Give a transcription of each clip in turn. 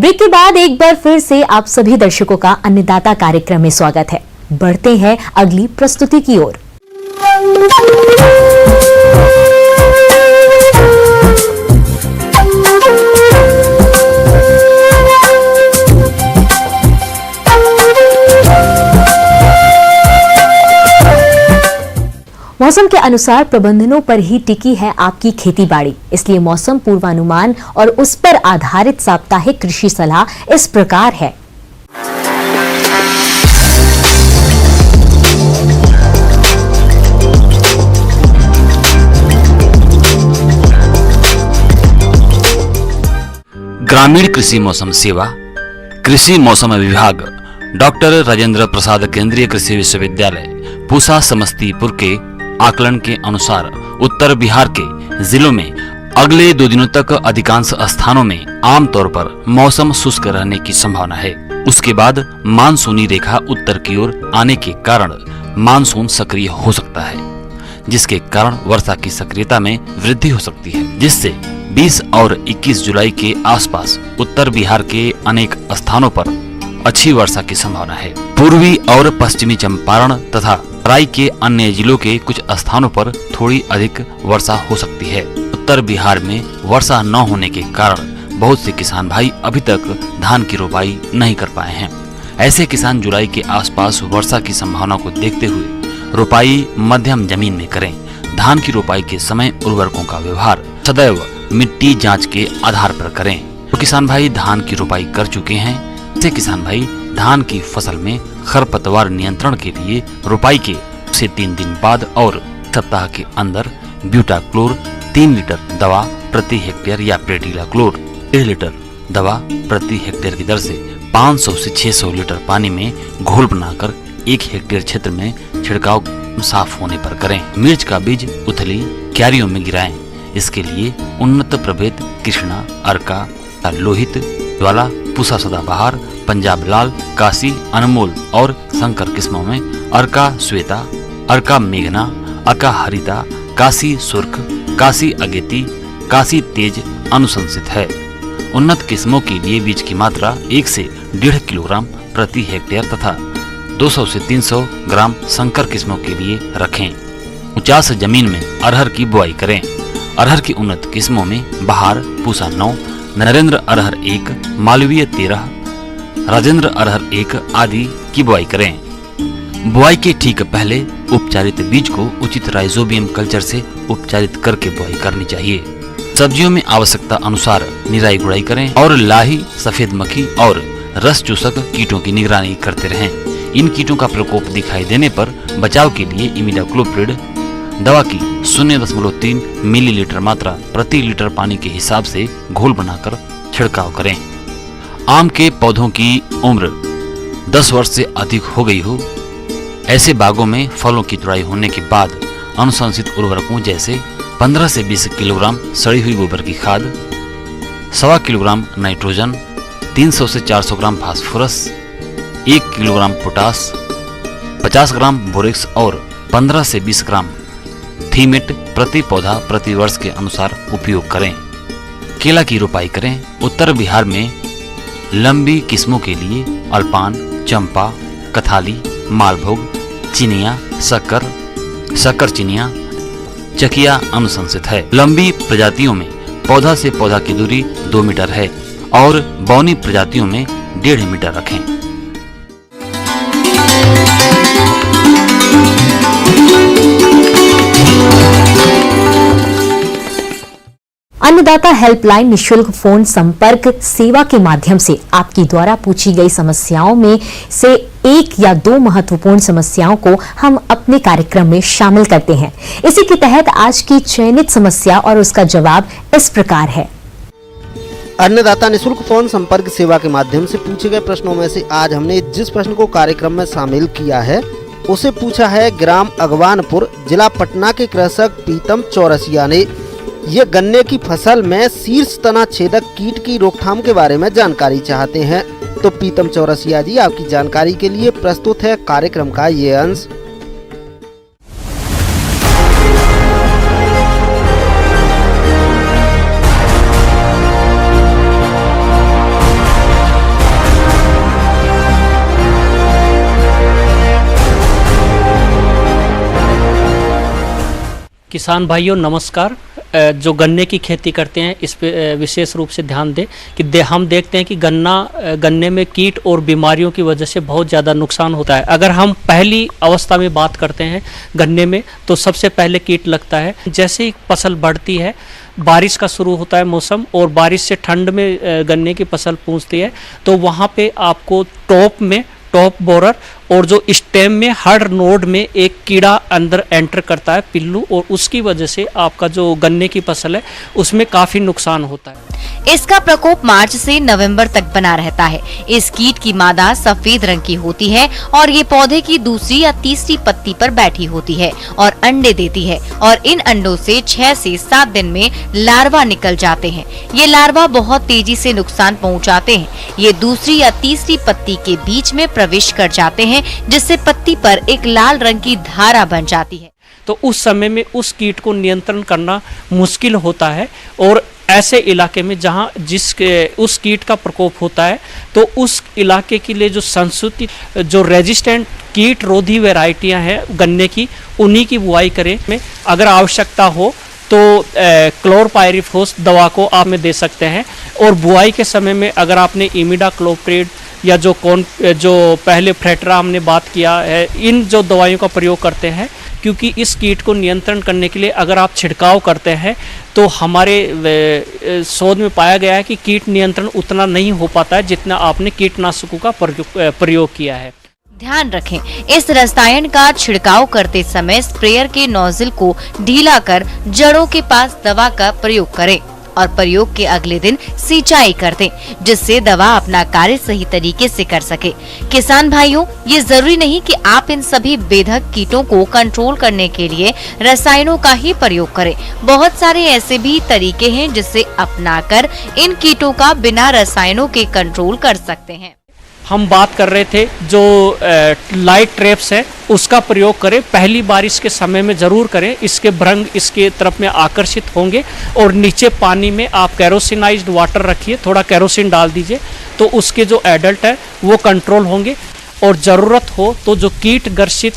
Break के बाद एक बार फिर से आप सभी दर्शकों का अन्नदाता कार्यक्रम में स्वागत है। बढ़ते हैं अगली प्रस्तुति की ओर। मौसम के अनुसार प्रबंधनों पर ही टिकी है आपकी खेती बाड़ी, इसलिए मौसम पूर्वानुमान और उस पर आधारित साप्ताहिक कृषि सलाह इस प्रकार है। ग्रामीण कृषि मौसम सेवा, कृषि मौसम विभाग, डॉक्टर राजेंद्र प्रसाद केंद्रीय कृषि विश्वविद्यालय पूसा समस्तीपुर के आकलन के अनुसार उत्तर बिहार के जिलों में अगले 2 दिनों तक अधिकांश स्थानों में आमतौर पर मौसम शुष्क रहने की संभावना है। उसके बाद मानसूनी रेखा उत्तर की ओर आने के कारण मानसून सक्रिय हो सकता है, जिसके कारण वर्षा की सक्रियता में वृद्धि हो सकती है, जिससे 20 और 21 जुलाई के आसपास उत्तर बिहार के अनेक स्थानों पर अच्छी वर्षा की संभावना है। पूर्वी और पश्चिमी चंपारण तथा तराई के अन्य जिलों के कुछ स्थानों पर थोड़ी अधिक वर्षा हो सकती है। उत्तर बिहार में वर्षा न होने के कारण बहुत से किसान भाई अभी तक धान की रोपाई नहीं कर पाए हैं। ऐसे किसान जुलाई के आसपास वर्षा की संभावना को देखते हुए रोपाई मध्यम जमीन में करें। धान की रोपाई के समय उर्वरकों का व्यवहार सदैव मिट्टी जांच के आधार पर करें। तो किसान भाई धान की रोपाई कर चुके हैं, ऐसे किसान भाई धान की फसल में खरपतवार नियंत्रण के लिए रोपाई के से 3 दिन बाद और सप्ताह के अंदर ब्यूटाक्लोर 3 लीटर दवा प्रति हेक्टेयर या प्रेडिलाक्लोर 1.5 लीटर दवा प्रति हेक्टेयर की दर से 500 से 600 लीटर पानी में घोल बनाकर 1 हेक्टेयर क्षेत्र में छिड़काव साफ होने पर करें। मिर्च का बीज उथली क्यारियों में गिराएं। इसके लिए उन्नत प्रभेद कृष्णा, अर्का, लोहित, ज्वाला, पूसा सदाबहार, पंजाब लाल, काशी, अनमोल और संकर किस्मों में अर्का श्वेता, अर्का मेघना, अर्का हरिता, काशी सुर्ख, काशी अगेती, काशी तेज अनुशंसित है। उन्नत किस्मों के लिए बीज की मात्रा 1 से 1.5 किलोग्राम प्रति हेक्टेयर तथा 200 से 300 ग्राम संकर किस्मों के लिए रखें। 50 जमीन में अरहर की बुआई करें। अरहर की उन्नत किस्मों में बहार, पूसा 9, नरेंद्र अरहर 1, मालवीय 13, राजेंद्र अरहर 1 आदि की बुआई करें। बुआई के ठीक पहले उपचारित बीज को उचित राइजोबियम कल्चर से उपचारित करके बुआई करनी चाहिए। सब्जियों में आवश्यकता अनुसार निराई गुड़ाई करें और लाही, सफेद मक्खी और रस चूसक कीटों की निगरानी करते रहें। इन कीटों का प्रकोप दिखाई देने पर बचाव के लिए इमिडाक्लोप्रिड दवा की 0.3 मिलीलीटर मात्रा प्रति लीटर पानी के हिसाब से घोल बनाकर छिड़काव करें। आम के पौधों की उम्र 10 वर्ष से अधिक हो गई हो, ऐसे बागों में फलों की तुड़ाई होने के बाद अनुशंसित उर्वरकों जैसे 15 से 20 किलोग्राम सड़ी हुई गोबर की खाद, 1.25 किलोग्राम नाइट्रोजन, 300 से 400 ग्राम फास्फोरस, 1 किलोग्राम पोटास, 50 ग्राम बोरेक्स और 15 से 20 ग्राम थीमेट प्रति पौधा प्रति वर्ष के अनुसार उपयोग करें। केला की रोपाई करें। उत्तर बिहार में लंबी किस्मों के लिए अल्पान, चंपा, कथाली, मालभोग, चिनिया, शक्कर चिनिया, चकिया अनुशंसित है। लंबी प्रजातियों में पौधा से पौधा की दूरी 2 मीटर है और बौनी प्रजातियों में 1.5 मीटर रखें। अन्नदाता हेल्पलाइन निशुल्क फोन संपर्क सेवा के माध्यम से आपकी द्वारा पूछी गई समस्याओं में से 1 या 2 महत्वपूर्ण समस्याओं को हम अपने कार्यक्रम में शामिल करते हैं। इसी के तहत आज की चयनित समस्या और उसका जवाब इस प्रकार है। अन्नदाता निशुल्क फोन संपर्क सेवा के माध्यम से पूछे गए प्रश्नों में से आज हमने जिस प्रश्न को कार्यक्रम में शामिल किया है उसे पूछा है ग्राम अगवानपुर, जिला पटना के कृषक पीतम चौरसिया ने। ये गन्ने की फसल में शीर्ष तना छेदक कीट की रोकथाम के बारे में जानकारी चाहते हैं। तो पीतम चौरसिया जी, आपकी जानकारी के लिए प्रस्तुत है कार्यक्रम का ये अंश। किसान भाइयों नमस्कार। जो गन्ने की खेती करते हैं इस पे विशेष रूप से ध्यान दें कि हम देखते हैं कि गन्ने में कीट और बीमारियों की वजह से बहुत ज़्यादा नुकसान होता है। अगर हम पहली अवस्था में बात करते हैं गन्ने में तो सबसे पहले कीट लगता है। जैसे ही फसल बढ़ती है, बारिश का शुरू होता है मौसम और बारिश से ठंड में गन्ने की फसल पहुँचती है तो वहाँ पे आपको टॉप बोरर और जो स्टेम में हर नोड में एक कीड़ा अंदर एंटर करता है, पिल्लू, और उसकी वजह से आपका जो गन्ने की फसल है उसमें काफी नुकसान होता है। इसका प्रकोप मार्च से नवंबर तक बना रहता है। इस कीट की मादा सफेद रंग की होती है और ये पौधे की दूसरी या तीसरी पत्ती पर बैठी होती है और अंडे देती है और इन अंडों से 6 से 7 दिन में लार्वा निकल जाते हैं। ये लार्वा बहुत तेजी से नुकसान पहुंचाते हैं। ये दूसरी या तीसरी पत्ती के बीच में प्रवेश कर जाते हैं जिससे पत्ती पर एक लाल रंग की धारा बन जाती है। तो उस समय में उस कीट को नियंत्रण करना मुश्किल होता है और ऐसे इलाके में जहां उस कीट का प्रकोप होता है तो उस इलाके के लिए जो संशोधित जो रेजिस्टेंट कीट रोधी वैरायटियां हैं गन्ने की, उन्हीं की बुआई करें। में अगर आवश्यकता हो तो क्लोरपाइरिफॉस दवा को आप में दे सकते हैं और बुआई के समय में अगर आपने इमिडाक्लोप्रिड या जो पहले फ्रेटरा हमने बात किया है, इन जो दवाइयों का प्रयोग करते हैं, क्योंकि इस कीट को नियंत्रण करने के लिए अगर आप छिड़काव करते हैं तो हमारे शोध में पाया गया है कि कीट नियंत्रण उतना नहीं हो पाता है जितना आपने कीटनाशकों का प्रयोग किया है। ध्यान रखें, इस रसायन का छिड़काव करते समय स्प्रेयर के नोजल को ढीला कर जड़ों के पास दवा का प्रयोग करें और प्रयोग के अगले दिन सिंचाई कर दें, जिससे दवा अपना कार्य सही तरीके से कर सके। किसान भाइयों, ये जरूरी नहीं कि आप इन सभी बेधक कीटों को कंट्रोल करने के लिए रसायनों का ही प्रयोग करें। बहुत सारे ऐसे भी तरीके हैं जिससे अपनाकर इन कीटों का बिना रसायनों के कंट्रोल कर सकते हैं। हम बात कर रहे थे जो लाइट ट्रैप्स है उसका प्रयोग करें, पहली बारिश के समय में ज़रूर करें। इसके भ्रंग इसके तरफ में आकर्षित होंगे और नीचे पानी में आप कैरोसिनाइज्ड वाटर रखिए, थोड़ा कैरोसिन डाल दीजिए तो उसके जो एडल्ट है वो कंट्रोल होंगे। और ज़रूरत हो तो जो कीट ग्रसित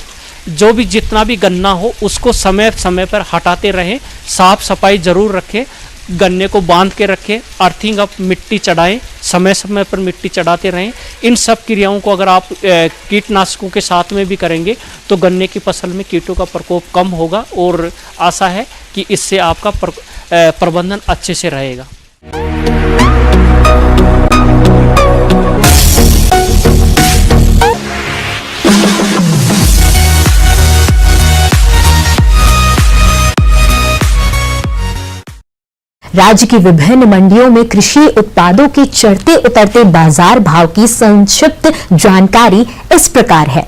जो भी जितना भी गन्ना हो उसको समय समय पर हटाते रहें, साफ सफाई ज़रूर रखें, गन्ने को बांध के रखें, अर्थिंग अप, मिट्टी चढ़ाएं, समय समय पर मिट्टी चढ़ाते रहें। इन सब क्रियाओं को अगर आप कीटनाशकों के साथ में भी करेंगे तो गन्ने की फसल में कीटों का प्रकोप कम होगा और आशा है कि इससे आपका प्रबंधन अच्छे से रहेगा। राज्य की विभिन्न मंडियों में कृषि उत्पादों के चढ़ते उतरते बाजार भाव की संक्षिप्त जानकारी इस प्रकार है।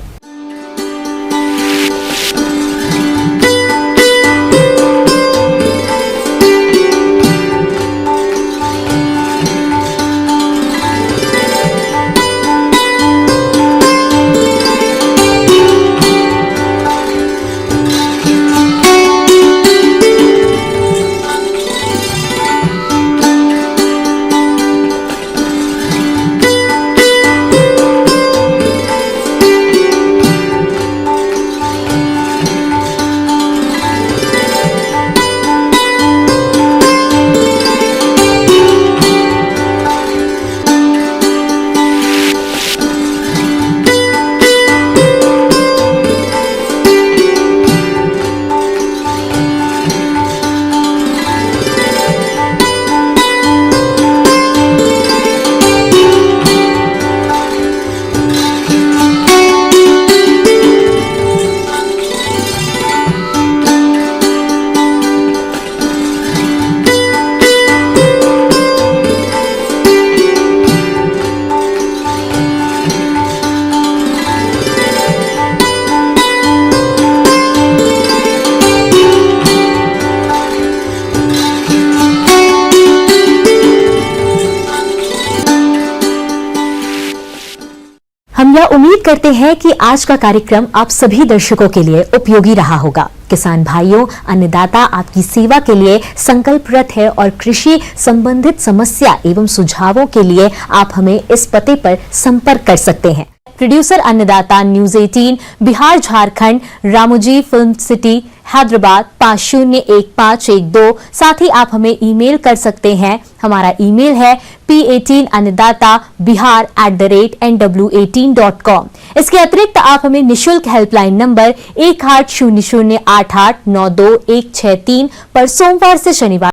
हम यह उम्मीद करते हैं कि आज का कार्यक्रम आप सभी दर्शकों के लिए उपयोगी रहा होगा। किसान भाइयों, अन्नदाता आपकी सेवा के लिए संकल्परत है और कृषि संबंधित समस्या एवं सुझावों के लिए आप हमें इस पते पर संपर्क कर सकते हैं। प्रोड्यूसर अन्नदाता news 18 Bihar Jharkhand Ramoji film city Hyderabad 501512। साथ ही आप हमें ईमेल कर सकते हैं। हमारा ईमेल है p18annadatabihar@nw18.com। इसके अतिरिक्त आप हमें निशुल्क हेल्पलाइन नंबर 18008892 163 पर सोमवार से शनिवार